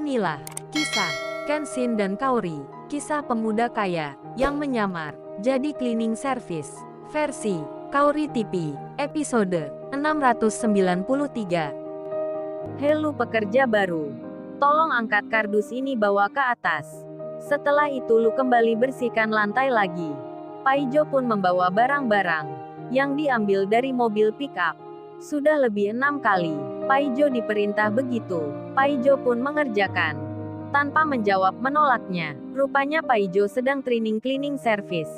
Inilah kisah Kenshin dan Kaori, kisah pemuda kaya yang menyamar jadi cleaning service versi Kaori TV, episode 693. Halo pekerja baru, tolong angkat kardus ini bawa ke atas. Setelah itu lu kembali bersihkan lantai lagi. Paijo pun membawa barang-barang yang diambil dari mobil pick-up. Sudah lebih 6 kali, Paijo diperintah begitu. Paijo pun mengerjakan. Tanpa menjawab menolaknya, rupanya Paijo sedang training cleaning service.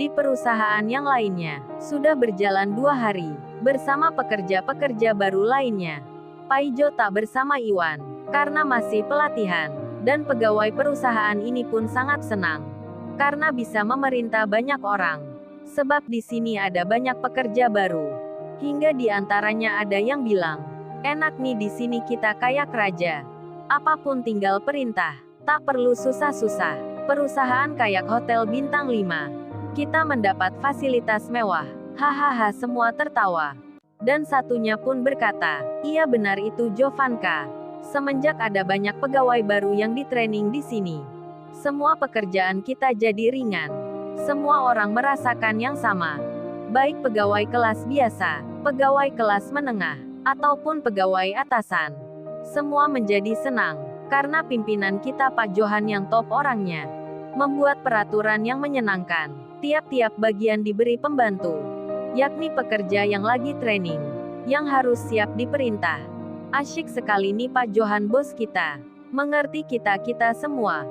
Di perusahaan yang lainnya, sudah berjalan 2 hari, bersama pekerja-pekerja baru lainnya. Paijo tak bersama Iwan, karena masih pelatihan, dan pegawai perusahaan ini pun sangat senang. Karena bisa memerintah banyak orang. Sebab di sini ada banyak pekerja baru. Hingga di antaranya ada yang bilang, enak nih di sini kita kayak raja. Apapun tinggal perintah, tak perlu susah-susah. Perusahaan kayak hotel bintang 5. Kita mendapat fasilitas mewah. Hahaha, semua tertawa. Dan satunya pun berkata, iya benar itu Jovanka. Semenjak ada banyak pegawai baru yang ditraining di sini, semua pekerjaan kita jadi ringan. Semua orang merasakan yang sama. Baik pegawai kelas biasa, pegawai kelas menengah, ataupun pegawai atasan. Semua menjadi senang, karena pimpinan kita Pak Johan yang top orangnya. Membuat peraturan yang menyenangkan. Tiap-tiap bagian diberi pembantu, yakni pekerja yang lagi training, yang harus siap diperintah. Asyik sekali nih Pak Johan bos kita. Mengerti kita-kita semua.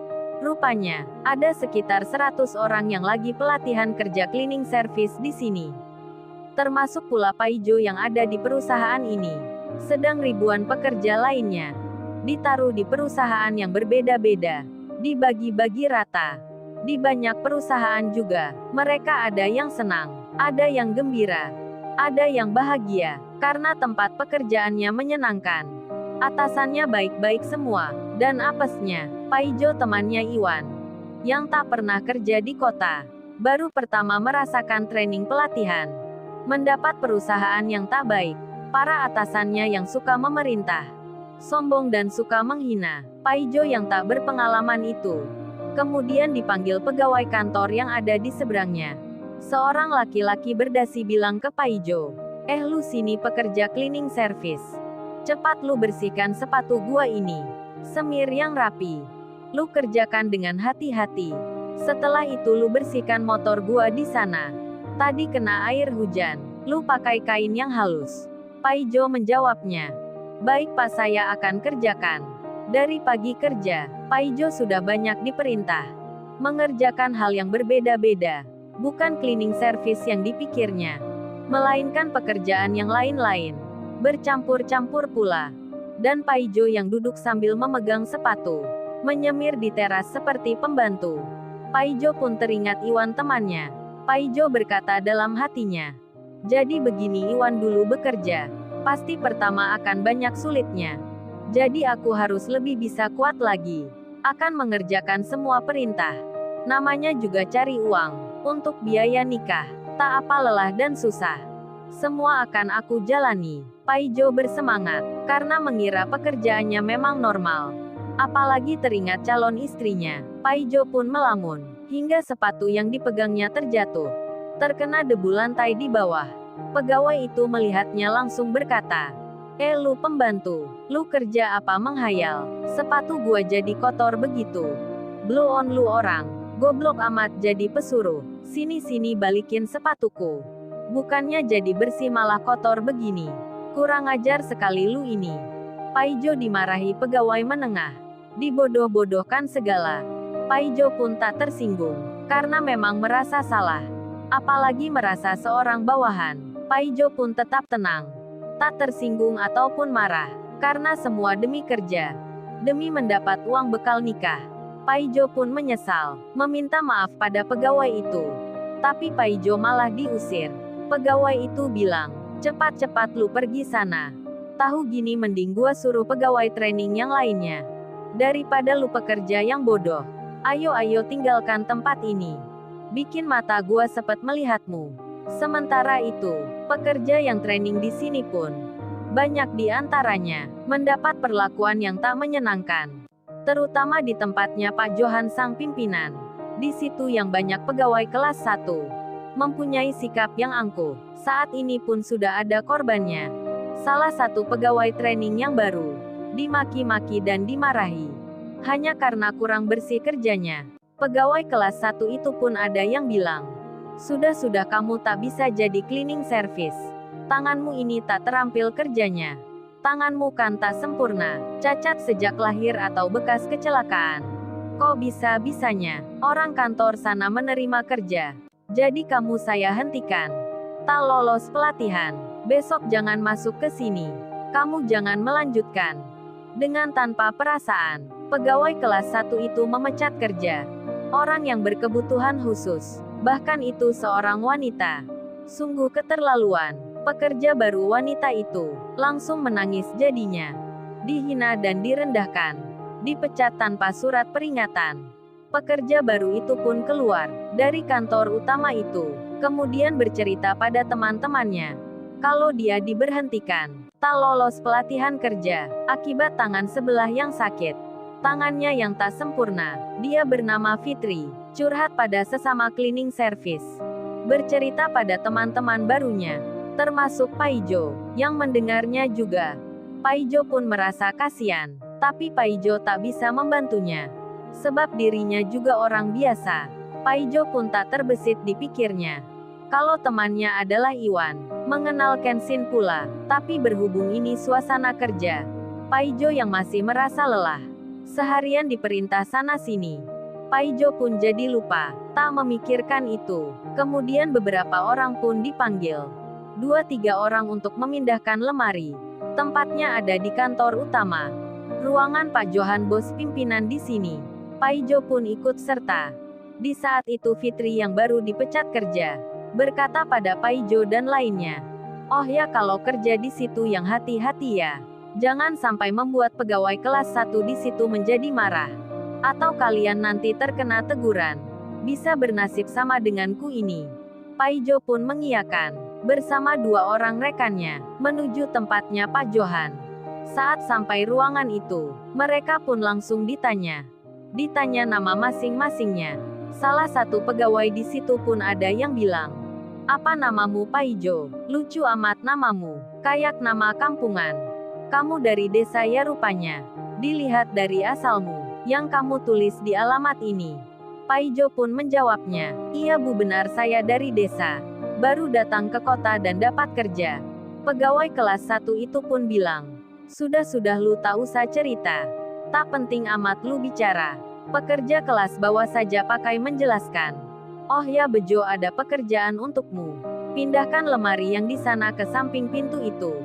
Rupanya, ada sekitar 100 orang yang lagi pelatihan kerja cleaning service di sini. Termasuk pula Paijo yang ada di perusahaan ini. Sedang ribuan pekerja lainnya ditaruh di perusahaan yang berbeda-beda, dibagi-bagi rata. Di banyak perusahaan juga, mereka ada yang senang, ada yang gembira, ada yang bahagia, karena tempat pekerjaannya menyenangkan. Atasannya baik-baik semua, dan apesnya, Paijo temannya Iwan, yang tak pernah kerja di kota, baru pertama merasakan training pelatihan. Mendapat perusahaan yang tak baik, para atasannya yang suka memerintah, sombong dan suka menghina, Paijo yang tak berpengalaman itu. Kemudian dipanggil pegawai kantor yang ada di seberangnya. Seorang laki-laki berdasi bilang ke Paijo, lu sini pekerja cleaning service. Cepat lu bersihkan sepatu gua ini. Semir yang rapi. Lu kerjakan dengan hati-hati. Setelah itu lu bersihkan motor gua di sana. Tadi kena air hujan. Lu pakai kain yang halus. Paijo menjawabnya. Baik Pak, saya akan kerjakan. Dari pagi kerja, Paijo sudah banyak diperintah. Mengerjakan hal yang berbeda-beda. Bukan cleaning service yang dipikirnya, melainkan pekerjaan yang lain-lain. Bercampur-campur pula. Dan Paijo yang duduk sambil memegang sepatu, menyemir di teras seperti pembantu. Paijo pun teringat Iwan temannya. Paijo berkata dalam hatinya, jadi begini Iwan dulu bekerja. Pasti pertama akan banyak sulitnya. Jadi aku harus lebih bisa kuat lagi. Akan mengerjakan semua perintah. Namanya juga cari uang, untuk biaya nikah. Tak apa lelah dan susah. Semua akan aku jalani. Paijo bersemangat, karena mengira pekerjaannya memang normal. Apalagi teringat calon istrinya. Paijo pun melamun, hingga sepatu yang dipegangnya terjatuh. Terkena debu lantai di bawah. Pegawai itu melihatnya langsung berkata, lu pembantu, lu kerja apa menghayal? Sepatu gua jadi kotor begitu. Blow on lu orang, goblok amat jadi pesuruh. Sini-sini balikin sepatuku. Bukannya jadi bersih malah kotor begini. Kurang ajar sekali lu ini. Paijo dimarahi pegawai menengah. Dibodoh-bodohkan segala. Paijo pun tak tersinggung, karena memang merasa salah. Apalagi merasa seorang bawahan. Paijo pun tetap tenang. Tak tersinggung ataupun marah. Karena semua demi kerja. Demi mendapat uang bekal nikah. Paijo pun menyesal, meminta maaf pada pegawai itu. Tapi Paijo malah diusir. Pegawai itu bilang, cepat-cepat lu pergi sana. Tahu gini mending gua suruh pegawai training yang lainnya. Daripada lu pekerja yang bodoh. Ayo tinggalkan tempat ini. Bikin mata gua sepet melihatmu. Sementara itu, pekerja yang training di sini pun, banyak di antaranya, mendapat perlakuan yang tak menyenangkan. Terutama di tempatnya Pak Johan sang pimpinan. Di situ yang banyak pegawai kelas 1. Mempunyai sikap yang angkuh. Saat ini pun sudah ada korbannya. Salah satu pegawai training yang baru. Dimaki-maki dan dimarahi. Hanya karena kurang bersih kerjanya. Pegawai kelas 1 itu pun ada yang bilang, "Sudah-sudah kamu tak bisa jadi cleaning service. Tanganmu ini tak terampil kerjanya. Tanganmu kan tak sempurna, cacat sejak lahir atau bekas kecelakaan. Kok bisa-bisanya orang kantor sana menerima kerja? Jadi kamu saya hentikan. Tak lolos pelatihan. Besok jangan masuk ke sini. Kamu jangan melanjutkan." Dengan tanpa perasaan, pegawai kelas 1 itu memecat kerja orang yang berkebutuhan khusus, bahkan itu seorang wanita. Sungguh keterlaluan. Pekerja baru wanita itu langsung menangis jadinya. Dihina dan direndahkan. Dipecat tanpa surat peringatan. Pekerja baru itu pun keluar dari kantor utama itu, kemudian bercerita pada teman-temannya kalau dia diberhentikan, tak lolos pelatihan kerja, akibat tangan sebelah yang sakit. Tangannya yang tak sempurna. Dia bernama Fitri, curhat pada sesama cleaning service. Bercerita pada teman-teman barunya, termasuk Paijo, yang mendengarnya juga. Paijo pun merasa kasihan, tapi Paijo tak bisa membantunya. Sebab dirinya juga orang biasa. Paijo pun tak terbesit di pikirnya. Kalau temannya adalah Iwan, mengenal Kenshin pula, tapi berhubung ini suasana kerja. Paijo yang masih merasa lelah. Seharian diperintah sana-sini. Paijo pun jadi lupa, tak memikirkan itu. Kemudian beberapa orang pun dipanggil. 2-3 orang untuk memindahkan lemari. Tempatnya ada di kantor utama. Ruangan Pak Johan bos pimpinan di sini. Paijo pun ikut serta. Di saat itu Fitri yang baru dipecat kerja, berkata pada Paijo dan lainnya, "Oh ya kalau kerja di situ yang hati-hati ya. Jangan sampai membuat pegawai kelas 1 di situ menjadi marah. Atau kalian nanti terkena teguran. Bisa bernasib sama denganku ini." Paijo pun mengiyakan, bersama 2 orang rekannya, menuju tempatnya Pak Johan. Saat sampai ruangan itu, mereka pun langsung ditanya. Ditanya nama masing-masingnya. Salah satu pegawai di situ pun ada yang bilang, "Apa namamu Paijo? Lucu amat namamu, kayak nama kampungan. Kamu dari desa ya rupanya. Dilihat dari asalmu, yang kamu tulis di alamat ini." Paijo pun menjawabnya, "Iya Bu benar saya dari desa. Baru datang ke kota dan dapat kerja." Pegawai kelas 1 itu pun bilang, "Sudah-sudah lu tak usah cerita. Tak penting amat lu bicara." Pekerja kelas bawah saja pakai menjelaskan, "Oh ya Bejo ada pekerjaan untukmu. Pindahkan lemari yang di sana ke samping pintu itu.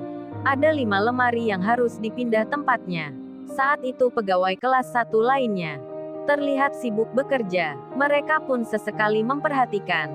Ada 5 lemari yang harus dipindah tempatnya." Saat itu pegawai kelas 1 lainnya terlihat sibuk bekerja. Mereka pun sesekali memperhatikan.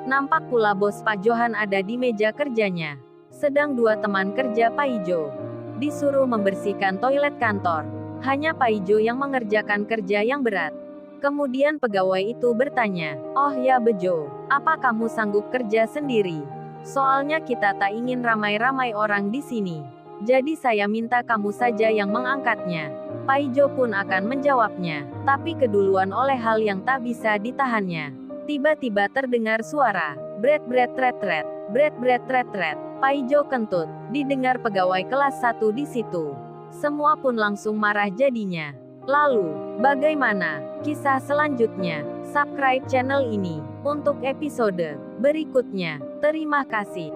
Nampak pula bos Pak Johan ada di meja kerjanya. Sedang 2 teman kerja Paijo disuruh membersihkan toilet kantor. Hanya Paijo yang mengerjakan kerja yang berat. Kemudian pegawai itu bertanya, "Oh ya Bejo, apa kamu sanggup kerja sendiri? Soalnya kita tak ingin ramai-ramai orang di sini. Jadi saya minta kamu saja yang mengangkatnya." Paijo pun akan menjawabnya, tapi keduluan oleh hal yang tak bisa ditahannya. Tiba-tiba terdengar suara, bret-bret tret-tret, bret-bret tret-tret. Paijo kentut, didengar pegawai kelas 1 di situ. Semua pun langsung marah jadinya. Lalu, bagaimana kisah selanjutnya? Subscribe channel ini untuk episode berikutnya. Terima kasih.